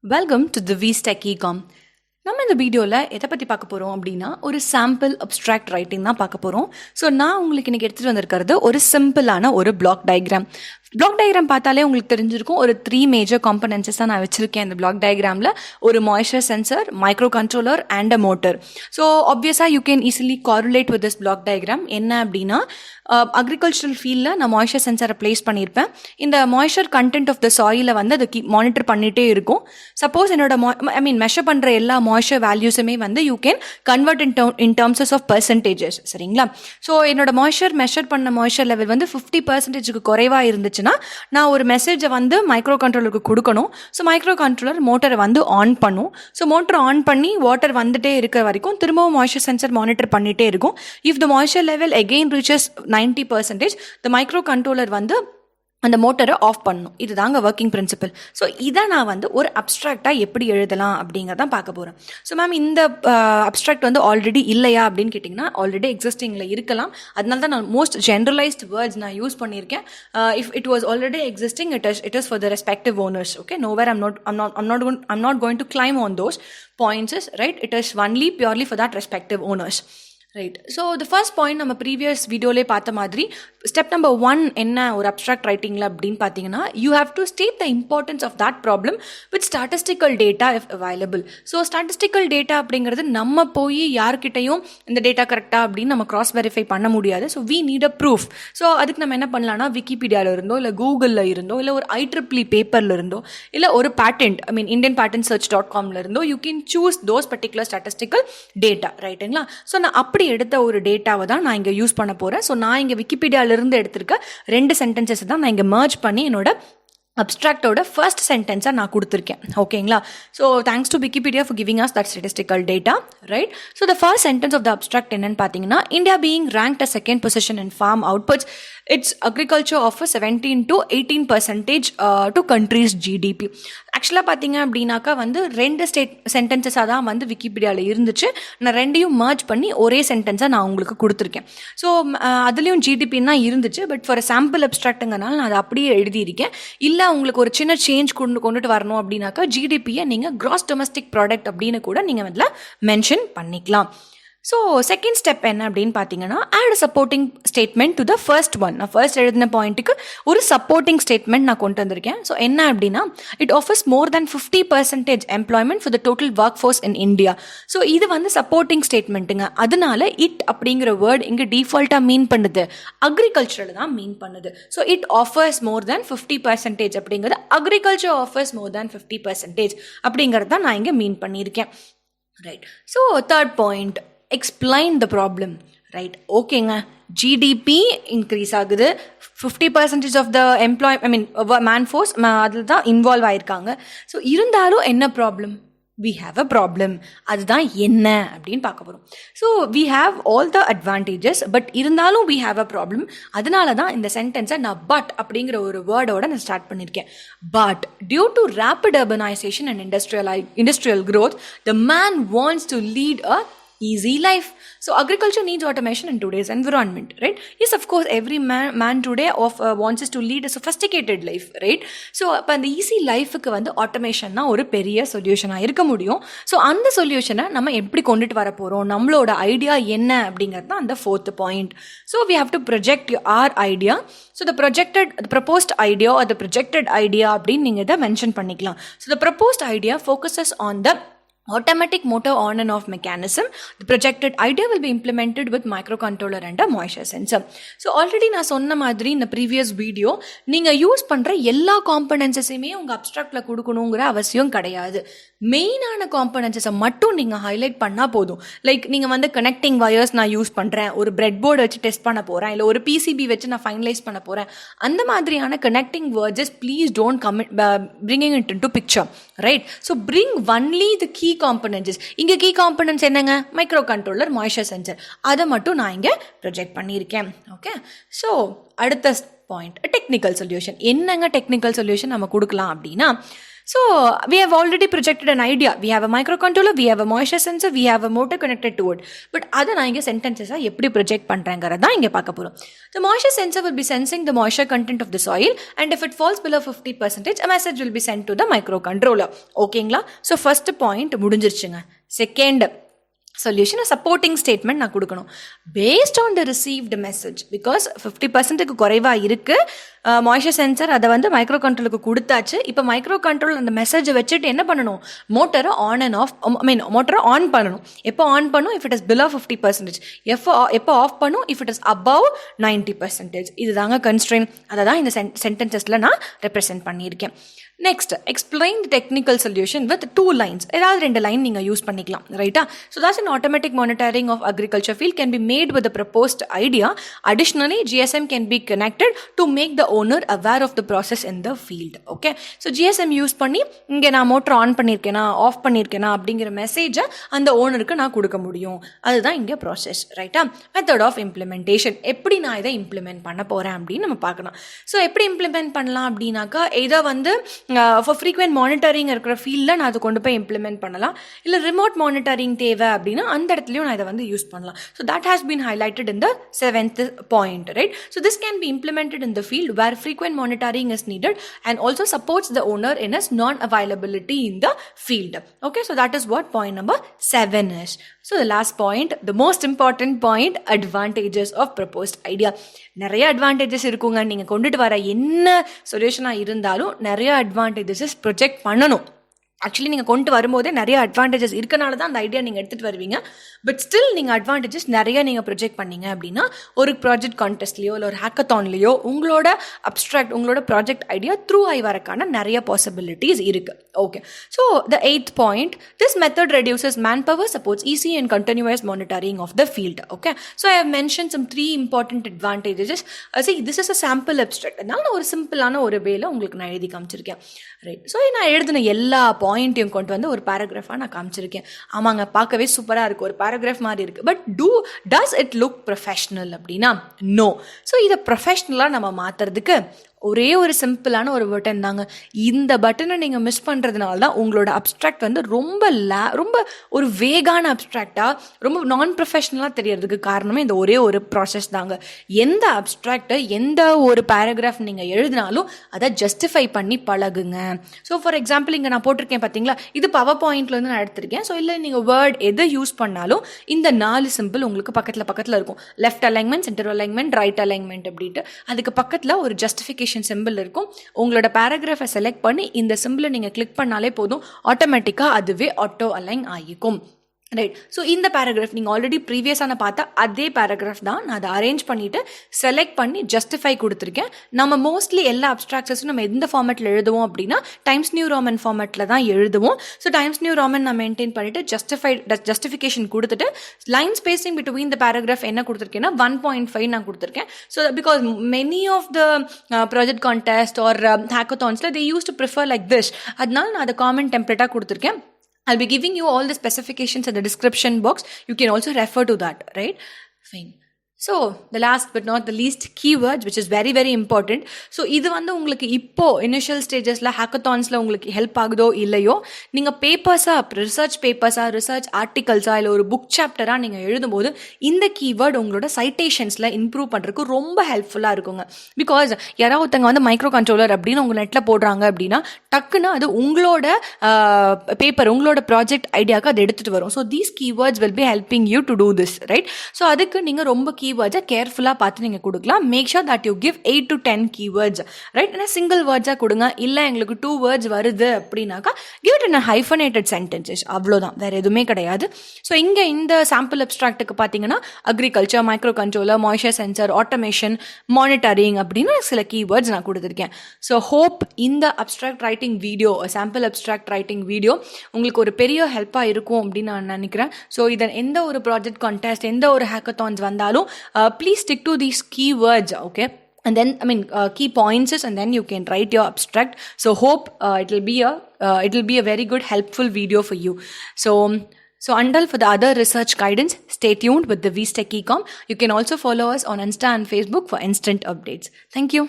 Welcome to the VSTech Ecom. நம்ம இந்த வீடியோவில் எதை பற்றி பார்க்க போகிறோம் அப்படின்னா ஒரு சாம்பிள் அப்ஸ்ட்ராக்ட் ரைட்டிங் தான் பார்க்க போகிறோம். ஸோ நான் உங்களுக்கு இன்றைக்கி எடுத்துகிட்டு வந்திருக்கிறது ஒரு சிம்பிளான ஒரு பிளாக் டயக்ராம். பிளாக் டயக்ராம் பார்த்தாலே உங்களுக்கு தெரிஞ்சிருக்கும், ஒரு 3 மேஜர் காம்பனன்ட்ஸ் தான் நான் வச்சுருக்கேன் இந்த பிளாக் டயக்ராமில். ஒரு moisture sensor, microcontroller and a motor. So ஆப்வியஸாக you can easily correlate with this block diagram. என்ன அப்படின்னா, அக்ரிகல்ச்சரல் ஃபீல்டில் நான் மாய்ஸ்சர் சென்சரை ப்ளேஸ் பண்ணியிருப்பேன். இந்த மாய்ஸ்சர் கண்டென்ட் ஆஃப் த சாயிலை வந்து அது மானிட்டர் பண்ணிகிட்டே இருக்கும். சப்போஸ் என்னோட மெஷர் பண்ணுற எல்லா மாய்ஸ்சர் வேல்யூஸுமே வந்து you can convert in terms of percentages. சரிங்களா? ஸோ என்னோட மெஷர் பண்ண மாய்ஸ்சர் லெவல் வந்து 50% குறைவாக இருந்துச்சுன்னா நான் ஒரு மெசேஜை வந்து மைக்ரோ கண்ட்ரோலருக்கு கொடுக்கணும். ஸோ மைக்ரோ கண்ட்ரோலர் மோட்டரை வந்து ஆன் பண்ணும். ஸோ மோட்டர் ஆன் பண்ணி வாட்டர் வந்துட்டே இருக்கிற வரைக்கும் திரும்பவும் மாய்ஸ்சர் சென்சர் மானிட்டர் பண்ணிகிட்டே இருக்கும். If the moisture level again reaches 90%, the micro controller வந்து அந்த மோட்டரை ஆஃப் பண்ணணும். இது தாங்க ஒர்க்கிங் பிரின்சிபல். ஸோ இதை நான் வந்து ஒரு அப்ஸ்ட்ராக்டாக எப்படி எழுதலாம் அப்படிங்கிறதான் பார்க்க போகிறேன். ஸோ மேம், இந்த அப்ஸ்ட்ராக்ட் வந்து ஆல்ரெடி இல்லையா அப்படின்னு கேட்டிங்கன்னா, ஆல்ரெடி எக்ஸிஸ்டிங்கில் இருக்கலாம். அதனால தான் நான் மோஸ்ட் ஜென்ரலைஸ்ட் வேர்ட்ஸ் நான் யூஸ் பண்ணியிருக்கேன். If it was already existing, it is for the respective owners. Okay, nowhere I'm not going to climb on those points, right? It is only purely for that respective owners. Right. So the first point நம்ம previous வீடியோலே பார்த்த மாதிரி step number 1 என்ன ஒரு abstract ரைட்டிங்கில் அப்படின்னு பார்த்தீங்கன்னா, you have to state the importance of that problem with statistical data if available. So statistical data அப்படிங்கிறது நம்ம போய் யார்கிட்டையும் இந்த டேட்டா கரெக்டாக அப்படின்னு நம்ம கிராஸ் வெரிஃபை பண்ண முடியாது. So we need a proof. So அதுக்கு நம்ம என்ன பண்ணலாம்னா, விக்கிபீடியாவில் இருந்தோ இல்லை கூகுளில் இருந்தோ இல்லை ஒரு IEEE பேப்பரில் இருந்தோ இல்லை ஒரு பேட்டன்ட் indianpatentsearch.com இருந்தோ you can choose those particular statistical data. ரைட்டுங்களா? ஸோ நான் அப்படி எடுத்த ஒரு டேட்டாவை தான் நான் இங்கே யூஸ் பண்ண போகிறேன். ஸோ நான் இங்கே விக்கிபீடியாவிலிருந்து எடுத்திருக்க 2 சென்டென்சஸ் தான் நான் இங்கே மர்ஜ் பண்ணி என்னோட அப்ஸ்ட்ராக்டோட ஃபர்ஸ்ட் சென்டென்ஸாக நான் கொடுத்துருக்கேன். ஓகேங்களா? So thanks to Wikipedia for giving us that statistical data. Right. So the first sentence of the abstract என்னன்னு பார்த்தீங்கன்னா, India being ranked a second position in farm outputs, its agriculture offer 17 to 18% to country's GDP. ஆக்சுவலாக பார்த்தீங்க அப்படின்னாக்கா வந்து 2 சென்டென்சஸாக தான் வந்து விக்கிபீடியாவில் இருந்துச்சு. நான் 2ஐயும் மர்ஜ் பண்ணி ஒரே சென்டென்ஸாக நான் உங்களுக்கு கொடுத்துருக்கேன். ஸோ அதுலேயும் GDPன்னா இருந்துச்சு. பட் ஃபார் சாம்பிள் அப்ஸ்ட்ராக்ட்டுங்கனால நான் அதை அப்படியே எழுதியிருக்கேன். இல்லை உங்களுக்கு ஒரு சின்ன சேஞ்ச் கொண்டுட்டு வரணும் அப்படின்னாக்கா GDPயை நீங்கள் கிராஸ் டொமஸ்டிக் ப்ராடக்ட் அப்படின்னு கூட நீங்கள் அதில் மென்ஷன் பண்ணிக்கலாம். ஸோ செகண்ட் ஸ்டெப் என்ன அப்படின்னு பார்த்தீங்கன்னா, add supporting statement to the first one. நான் ஃபர்ஸ்ட் எழுதின பாயிண்ட்டுக்கு ஒரு சப்போர்ட்டிங் ஸ்டேட்மெண்ட் நான் கொண்டு வந்திருக்கேன். ஸோ என்ன அப்படின்னா, it offers more than 50% employment for the total work force in India. So இது வந்து சப்போர்ட்டிங் ஸ்டேட்மெண்ட்டுங்க. அதனால இட் அப்படிங்கிற வேர்ட் இங்கே டிஃபால்ட்டாக மீன் பண்ணுது அக்ரிகல்ச்சரில் தான் மீன் பண்ணுது. ஸோ இட் ஆஃபர்ஸ் மோர் தேன் 50% அப்படிங்கிறது அக்ரிகல்ச்சர் ஆஃபர்ஸ் மோர் தேன் 50% அப்படிங்கிறது தான் நான் இங்கே மீன் பண்ணியிருக்கேன். Right. So third point, explain the problem. Right. ஓகேங்க, GDP இன்க்ரீஸ் ஆகுது, 50% ஆஃப் த மேன் ஃபோர்ஸ் அதில் தான் இன்வால்வ் ஆயிருக்காங்க. ஸோ இருந்தாலும் என்ன problem? we have a problem. அதுதான் என்ன அப்படின்னு பார்க்க போகிறோம். So we have all the advantages, but இருந்தாலும் we have a problem. அதனால தான் இந்த சென்டென்ஸை நான் பட் அப்படிங்கிற ஒரு வேர்டோட நான் ஸ்டார்ட் பண்ணியிருக்கேன். But due to rapid urbanization and industrial growth, the man wants to lead a easy life. So agriculture needs automation in today's environment, right? Yes, of course, every man today wants us to lead a sophisticated life, right? So அப்போ அந்த easy லைஃபுக்கு வந்து ஆட்டோமேஷன்னா ஒரு பெரிய சொல்யூஷனாக இருக்க முடியும். So அந்த சொல்யூஷனை நம்ம எப்படி கொண்டுட்டு வர போகிறோம், நம்மளோட ஐடியா என்ன அப்படிங்கிறது தான் அந்த 4th point. So we have to project our idea. So the proposed idea or the projected idea அப்படின்னு நீங்கள் இதை மென்ஷன் பண்ணிக்கலாம். So the proposed idea focuses on the automatic motor on and off mechanism. The projected idea will be implemented with microcontroller and a moisture sensor. So already நான் சொன்ன மாதிரி இந்த previous video, நீங்கள் use பண்ணுற எல்லா காம்பனன்ட்ஸையுமே உங்கள் அப்ஸ்ட்ராக்டில் கொடுக்கணுங்கிற அவசியம் கிடையாது. மெயினான காம்பனன்ட்ஸை மட்டும் நீங்கள் ஹைலைட் பண்ணால் போதும். லைக் நீங்கள் வந்து கனெக்டிங் வயர்ஸ் நான் யூஸ் பண்ணுறேன், ஒரு பிரெட் போர்டு வச்சு டெஸ்ட் பண்ண போகிறேன், இல்லை ஒரு PCB வச்சு நான் ஃபைனலைஸ் பண்ண போகிறேன், அந்த மாதிரியான connecting words please don't bringing it into picture, right? So bring only the key components. இங்கே கீ காம்பனன்ட்ஸ் என்னங்க? மைக்ரோ கண்ட்ரோலர், மாய்ஸ்சர் சென்சர், அதை மட்டும் நான் இங்கே ப்ரொஜெக்ட் பண்ணியிருக்கேன். ஓகே. ஸோ அடுத்த பாயிண்ட், டெக்னிக்கல் சொல்யூஷன். என்னங்க டெக்னிக்கல் சொல்யூஷன் நம்ம கொடுக்கலாம் அப்படின்னா, So we have already projected an idea. We have a microcontroller, we have a moisture sensor, we have a motor connected to it. But அதை நான் இங்கே சென்டென்சஸாக எப்படி project பண்ணுறேங்கிறது தான் இங்கே பார்க்க போகிறோம். The moisture sensor will be sensing the moisture content of the soil, and if it falls below 50%, a message will be sent to the microcontroller. ஓகேங்களா? So first point முடிஞ்சிருச்சுங்க. செகண்ட் சொல்யூஷன் சப்போர்ட்டிங் ஸ்டேட்மெண்ட் நான் கொடுக்கணும் based on the received message. Because 50%க்கு குறைவாக இருக்குது moisture sensor, அதை வந்து micro கண்ட்ரோலுக்கு கொடுத்தாச்சு. இப்போ மைக்ரோ கண்ட்ரோல் அந்த மெசேஜை வச்சுட்டு என்ன பண்ணணும், மோட்டரை ஆன் அண்ட் ஆஃப் மோட்டரை ஆன் பண்ணணும். எப்போ ஆன் பண்ணும், இஃப் இட் இஸ் பிலோ 50%. எப்போ ஆஃப் பண்ணும், இஃப் இட் இஸ் அபவ் 90%. இதுதாங்க கன்ஸ்ட்ரெயின். அதை தான் இந்த சென்டென்சஸில் நான் ரெப்ரசென்ட் பண்ணியிருக்கேன். Next explain the technical solution with 2 lines. ஏதாவது 2 லைன் நீங்கள் யூஸ் பண்ணிக்கலாம், ரைட்டா? So that's an automatic monitoring of agriculture field can be made with the proposed idea. Additionally, GSM can be connected to make the owner aware of the process in the field. Okay, so GSM use பண்ணி இங்கே நான் motor on பண்ணியிருக்கேனா of பண்ணியிருக்கேனா அப்படிங்கிற மெசேஜை அந்த ஓனருக்கு நான் கொடுக்க முடியும். அதுதான் இங்கே ப்ராசஸ், ரைட்டா? மெத்தட் ஆஃப் இம்ப்ளிமெண்டேஷன், எப்படி நான் இதை இம்ப்ளிமெண்ட் பண்ண போகிறேன் அப்படின்னு நம்ம பார்க்கலாம். ஸோ எப்படி இம்ப்ளிமெண்ட் பண்ணலாம் அப்படின்னாக்கா, இதை வந்து ஃபார் ஃப்ரீக்வெண்ட் மானிட்டரிங் இருக்கிற ஃபீல்டில் நான் அதை கொண்டு போய் இம்ப்ளிமெண்ட் பண்ணலாம். இல்லை ரிமோட் மானிட்டரிங் தேவை அப்படின்னா அந்த இடத்துலையும் நான் இதை வந்து யூஸ் பண்ணலாம். So that has been highlighted in the 7th point, right? So this can be implemented in the field where frequent monitoring is needed and also supports the owner in his non-availability in the field. Okay, so that is what point number 7 is. So the last point, the most important point, advantages of proposed idea. நிறைய advantages இருக்குங்க. நீங்கள் கொண்டுட்டு வர என்ன சொல்யூஷனாக இருந்தாலும் நிறைய advantages project பண்ணணும். ஆக்சுவலி நீங்கள் கொண்டு வரும்போதே நிறைய அட்வான்டேஜஸ் இருக்கனால தான் அந்த ஐடியா நீங்கள் எடுத்துகிட்டு வருவீங்க. பட் ஸ்டில் நீங்கள் அட்வான்டேஜஸ் நிறைய நீங்கள் ப்ரொஜெக்ட் பண்ணீங்க அப்படின்னா ஒரு ப்ராஜெக்ட் கான்டெஸ்ட்லையோ இல்லை ஒரு ஹேக்கத்தான்லையோ உங்களோட அப்ஸ்ட்ராக்ட் உங்களோட ப்ராஜெக்ட் ஐடியா த்ரூ ஆகி வரக்கான நிறைய பாசிபிலிட்டிஸ் இருக்குது. Okay, so the 8th point, this method reduces manpower, supports easy and continuous monitoring of the field. Okay, so I have mentioned some 3 important advantages. See, this is a sample abstract. அதனால நான் ஒரு சிம்பிளான ஒரு வேல உங்களுக்கு நான் எழுதி காமிச்சிருக்கேன், ரைட்? ஸோ நான் எழுதின எல்லா பாயிண்ட்டையும் கொண்டு வந்து ஒரு பேராகிராஃபாக நான் காமிச்சிருக்கேன். ஆமாங்க, பார்க்கவே சூப்பராக இருக்குது, ஒரு பேராகிராஃப் மாதிரி இருக்குது. But does it look professional அப்படின்னா நோ. ஸோ இதை ப்ரொஃபஷ்னலாக நம்ம மாற்றுறதுக்கு ஒரே ஒரு சிம்பிளான ஒரு பட்டன் தாங்க. இந்த பட்டனை நீங்கள் மிஸ் பண்ணுறதுனால தான் உங்களோட அப்ஸ்ட்ராக்ட் வந்து ரொம்ப ஒரு வேகான அப்ஸ்ட்ராக்டாக ரொம்ப நான் ப்ரொஃபஷ்னலாக தெரியறதுக்கு காரணமே இந்த ஒரே ஒரு ப்ராசஸ் தாங்க. எந்த அப்ஸ்ட்ராக்டை எந்த ஒரு பேராகிராஃப் நீங்கள் எழுதினாலும் அதை ஜஸ்டிஃபை பண்ணி பழகுங்க. ஸோ ஃபார் எக்ஸாம்பிள் இங்கே நான் போட்டிருக்கேன் பார்த்தீங்களா, இது பவர் பாயிண்ட்லேருந்து நான் எடுத்திருக்கேன். ஸோ இல்லை நீங்கள் வேர்ட் எதை யூஸ் பண்ணாலும் இந்த 4 சிம்பிள் உங்களுக்கு பக்கத்தில் இருக்கும். Left alignment, centre alignment, right alignment அப்படின்ட்டு. அதுக்கு பக்கத்தில் ஒரு ஜஸ்டிஃபிகேஷன் சிம்பிள் இருக்கும். உங்களோட பேராகிராஃபை செலக்ட் பண்ணி இந்த சிம்பிளை நீங்கள் கிளிக் பண்ணாலே போதும், ஆட்டோமேட்டிக்காக அதுவே ஆட்டோ அலைன் ஆகிக்கும், ரைட்? ஸோ இந்த பேராகிராஃப் நீங்கள் ஆல்ரெடி ப்ரீவியஸான பார்த்தா அதே பேராகிராஃப் தான். நான் அதை அரேஞ்ச் பண்ணிவிட்டு செலக்ட் பண்ணி ஜஸ்டிஃபை கொடுத்துருக்கேன். நம்ம மோஸ்ட்லி எல்லா அப்ஸ்ட்ராக்சஸும் நம்ம எந்த ஃபார்மேட்டில் எழுதுவோம் அப்படின்னா டைம்ஸ் நியூ ரோமன் ஃபார்மேட்டில் தான் எழுதுவோம். ஸோ டைம்ஸ் நியூ ரோமன் நான் மெயின்டைன் பண்ணிவிட்டு ஜஸ்டிஃபிகேஷன் கொடுத்துட்டு line spacing between the paragraph என்ன கொடுத்துருக்கேன்னா 1.5 நான் கொடுத்துருக்கேன். So because many of the project contest or ஹேக்கத்தான்ஸில் they use to prefer like this. அதனால நான் அதை காமன் டெம்ப்ளேட்டாக கொடுத்துருக்கேன். I'll be giving you all the specifications in the description box. You can also refer to that, right? Fine. So the last but not the least, keywords, which is very very important. So இது வந்து உங்களுக்கு இப்போ initial ஸ்டேஜஸில் ஹேக்கத்தான்ஸில் உங்களுக்கு help ஆகுதோ இல்லையோ, நீங்கள் பேப்பர்ஸாக research பேப்பர்ஸாக research ஆர்டிகல்ஸாக இல்லை ஒரு புக் சாப்டராக நீங்கள் எழுதும்போது இந்த கீவேர்டு உங்களோட சைட்டேஷன்ஸில் இம்ப்ரூவ் பண்ணுறதுக்கு ரொம்ப ஹெல்ப்ஃபுல்லாக இருக்குங்க. பிகாஸ் யாராவது ஒருத்தங்க வந்து மைக்ரோ கண்ட்ரோலர் அப்படின்னு உங்கள் நெட்டில் போடுறாங்க அப்படின்னா டக்குன்னு அது உங்களோட பேப்பர் உங்களோட ப்ராஜெக்ட் ஐடியாவுக்கு அது எடுத்துகிட்டு வரும். So these keywords will be helping you to do this, right? So அதுக்கு நீங்கள் ரொம்ப கீவேர்ட்ஸை கேர்ஃபுல்லாக பார்த்து நீங்கள் கொடுக்கலாம். Make sure that you give 8 to 10 keywords, right? ஏன்னா சிங்கிள் வேர்ட்ஸாக கொடுங்க. இல்லை எங்களுக்கு 2 words வருது அப்படின்னாக்கா give it in hyphenated sentences, அவ்வளோதான், வேறு எதுவுமே கிடையாது. ஸோ இங்கே இந்த சாம்பிள் அப்ஸ்ட்ராக்டுக்கு பார்த்தீங்கன்னா agriculture, micro controller, moisture sensor, automation, monitoring அப்படின்னு சில கீவேர்ட்ஸ் நான் கொடுத்துருக்கேன். ஸோ ஹோப் இந்த abstract writing video, sample abstract writing video உங்களுக்கு ஒரு பெரிய ஹெல்ப்பாக இருக்கும் அப்படின்னு நான் நினைக்கிறேன். ஸோ இதை எந்த ஒரு ப்ராஜெக்ட் கான்டெஸ்ட் எந்த ஒரு ஹேக்கத்தான்ஸ் வந்தாலும் please stick to these keywords, okay? And then key points, and then you can write your abstract. So hope it will be a very good helpful video for you. So until for the other research guidance, stay tuned with the VStech Ecom. You can also follow us on Insta and Facebook for instant updates. Thank you.